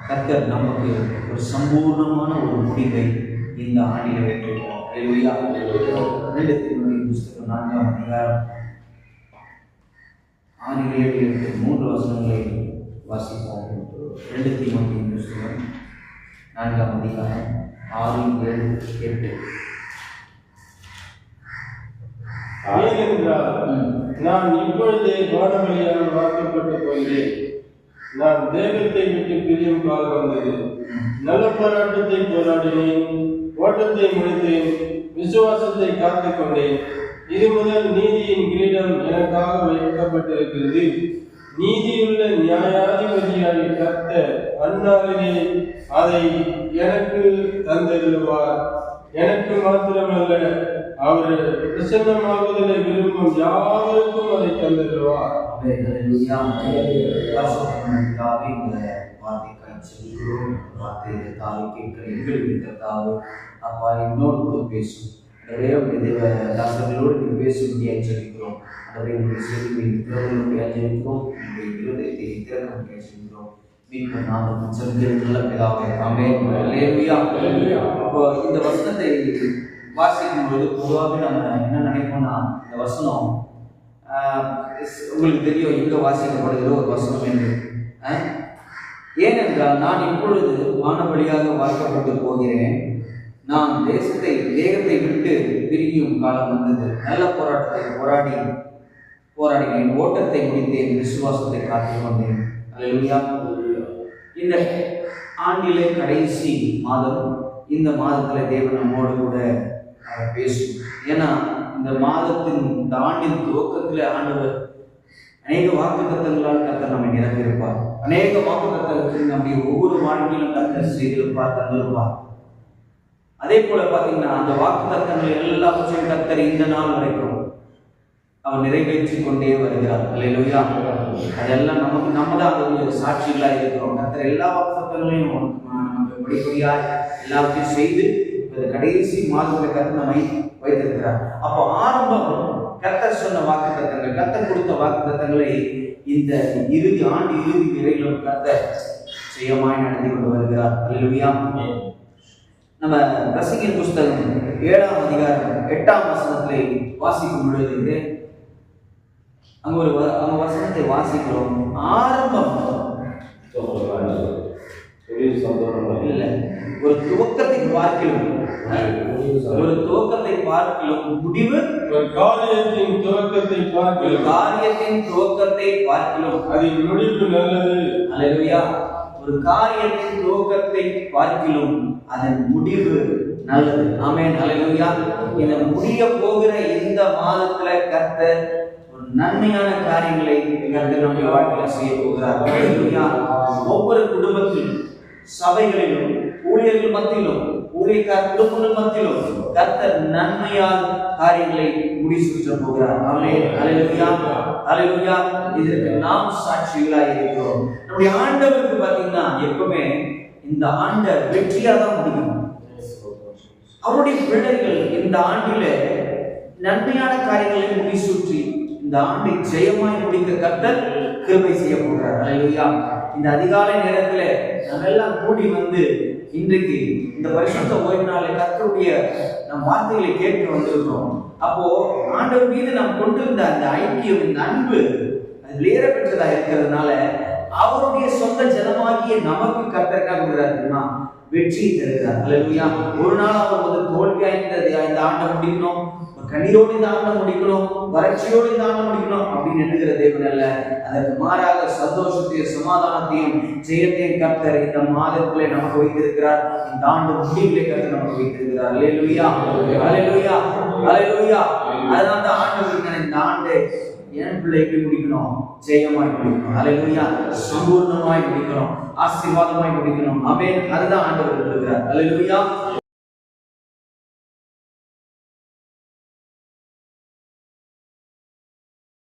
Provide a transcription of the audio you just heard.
கர்த்தர் நமக்கு ஒரு சம்பூர்ணமான ஒரு முடிவை இந்த ஆண்டில் வைத்திருக்கிறார். அல்லேலூயா. 2 தீமோத்தேயு புத்தகம் 4ஆம் அதிகாரம் 6, 7, 8, 3 வசனங்களை வாசிப்போம். 2 தீமோத்தேயு புத்தகம் 4ஆம் அதிகாரம் 6, 7, 8. ஏனென்றால் நான் இப்பொழுதே வானவழியாக வாக்கப்பட்டு போகிறேன். நான் தேவத்தை விட்டு பிரியும் காலம் வந்தது. நல்ல போராட்டத்தை போராடினேன், ஓட்டத்தை முடித்தேன், விசுவாசத்தை காத்துக் கொண்டேன். இது முதல் நீதியின் கிரீடம் எனக்காக வைக்கப்பட்டிருக்கிறது. நீதியுள்ள நியாயாதிபதியாகிய கர்த்தர் அந்நாளிலே அதை எனக்கு தந்தருளுவார். எனக்கு மாத்திரமல்ல, அவர் பிரசன்னமாவதில் விரும்பும் யாவருக்கும் அதை தந்தருளுவார். அப்பா என்னோடு கூட பேசும் தாசர்களோடு நீங்க பேசும்படியாக ஜெபிக்கிறோம். அதே ஜெபிக்கிறோம். இருதயத்தை திறக்க முடியாது ஜெபிக்கிறோம். மீட்பர் நாமத்தில் ஜெபிக்கிறோம் நல்ல பிதாவே. ஆமென். அல்லேலூயா. அப்போ இந்த வசனத்தை வாசிக்கும் பொழுது பொதுவாக நம்ம என்ன நினைப்போம்னா, இந்த வசனம் உங்களுக்கு தெரியும் எங்க வாசிக்கப்படுகிற ஒரு வசனம் என்று. ஏனென்றால் நான் இப்பொழுது வானவழியாக வாக்கப்பட்டு போகிறேன். நான் தேகத்தை விட்டு பிரியும் காலம் வந்தது. நல்ல போராட்டத்தை போராடினேன், ஓட்டத்தை முடித்தேன், விசுவாசத்தை காத்துக் கொண்டேன். அல்லேலூயா. இந்த ஆண்டிலே கடைசி மாதம், இந்த மாதத்தில் தேவன் நம்மோடு கூட பேசும். ஏன்னா இந்த ஆண்டின் துவக்கத்தில் ஆண்டவர் அநேக வாக்குத்தத்தங்களால் கர்த்தர் நம்மை நிரப்பியிருப்பார். அநேக வாக்குத்தத்தங்களுக்கு நம்முடைய ஒவ்வொரு வாழ்க்கையிலும் கர்த்தர் செய்திருப்பார், தந்திருப்பார். அதே போல பார்த்தீங்கன்னா அந்த வாக்குத்தத்தங்கள் எல்லாவற்றையும் கர்த்தர் இந்த நாள் வரைக்கும் அவர் நிறைவேற்றி கொண்டே வருகிறார். அல்லேலூயா. அதெல்லாம் நம்ம தான் அதனுடைய சாட்சிகளாக இருக்கிறோம். கர்த்தர் எல்லா வாக்குத்தத்தங்களையும் நமக்கு படிப்படியாக எல்லாவற்றையும் செய்து கடைசி மாதத்தில் கர்த்தர் நம்மை வைத்திருக்கிறார். அப்போ ஆரம்பம் கர்த்தர் சொன்ன வாக்குத்தத்தங்கள், கர்த்தர் கொடுத்த வாக்குத்தத்தங்களை இந்த இறுதி நிறைவிலும் கர்த்தர் செய்யமாய் நடத்தி கொண்டு வருகிறார். அல்லேலூயா. நம்ம பிரசங்கின் புஸ்தகம் 7ஆம் அதிகாரம் 8ஆம் வசனத்திலே வாசிக்கும் பொழுது அங்க வசனத்தை வாசிக்கிறோம். ஆரம்பம் இல்லை, ஒரு துவக்கத்தை பார்க்கிலும் முடிவு, ஒரு காரியத்தின் துவக்கத்தை பார்க்கிலும் அதில் முடிவு நல்லது. அல்லேலூயா. ஒரு காரியத்தின் துவக்கத்தை பார்க்கிலும் அதன் முடிவு நல்லது. ஆமென். அல்லேலூயா. இந்த முடிய போகிற இந்த மாதத்துல கர்த்தர் ஒரு நன்மையான காரியங்களை கர்த்தர் நம்முடைய வாழ்க்கையில் செய்ய போகிறார். அல்லேலூயா. ஒவ்வொரு குடும்பத்திலும், சபைகளிலும், ஊழியர்கள் மத்தியிலும், ஊழியக்கார குடும்பங்கள் மத்தியிலும் கர்த்தர் நன்மையான காரியங்களை முடிசூற்ற போகிறார். ஆமென். அல்லேலூயா. அல்லேலூயா. இதற்கு நாம் சாட்சிகளாக இருக்கிறோம். நம்முடைய ஆண்டவருக்கு பார்த்தீங்கன்னா எப்பவுமே இந்த ஆண்டை வெற்றியாக தான் முடியும். அவருடைய பிள்ளைகள் இந்த ஆண்டில நன்மையான காரியங்களை முடிசூற்றி இந்த ஆண்டை ஜெயமாய் முடிக்க கர்த்தர் கிருபை செய்ய போகிறார். அல்லேலூயா. இந்த அதிகாலை நேரத்தில் நம்ம எல்லாம் கூடி வந்து இன்றைக்கு இந்த பரிசுத்த ஓய்வு நாளில் கர்த்தருடைய நம் வார்த்தைகளை கேட்டு வந்திருக்கிறோம். அப்போ ஆண்டவர் மீது நாம் கொண்டிருந்த அந்த ஐக்கியம், இந்த அன்பு அது வேற பெற்றதா இருக்கிறதுனால அவருடைய சொந்த ஜனமாகிய நமக்கு கர்த்தர் கொடுக்கிறார், வெற்றி தருகிறார். அல்லேலூயா. ஒரு நாள் அவர் வந்து தோல்வியா இந்த ஆண்டை முடிக்கணும், கண்ணீரோடு இந்த ஆண்டை முடிக்கணும், வறட்சியோடு இந்த ஆண்டை முடிக்கணும் அப்படின்னு எண்ணுகிற தேவன் அல்ல. அதற்கு மாறாக சந்தோஷத்தையும் சமாதானத்தையும் ஜெயத்தையும் கர்த்தர் இந்த மாதத்திலே நமக்கு வைத்திருக்கிறார். இந்த ஆண்டு முடிவிலே கர்த்தர் நமக்கு வைத்திருக்கிறார். அல்லேலூயா. அல்லேலூயா. அல்லேலூயா. அதனால தான் ஆண்டவருக்கு இந்த ஆண்டு என் பிள்ளை எப்படி முடிக்கணும்? ஜெயமாய் முடிக்கணும். அல்லேலூயா. சம்பூர்ணமாய் முடிக்கணும், ஆசீர்வாதமாய் முடிக்கணும். ஆமென். அதுதான் ஆண்டவர் இருக்கிறார். அல்லேலூயா.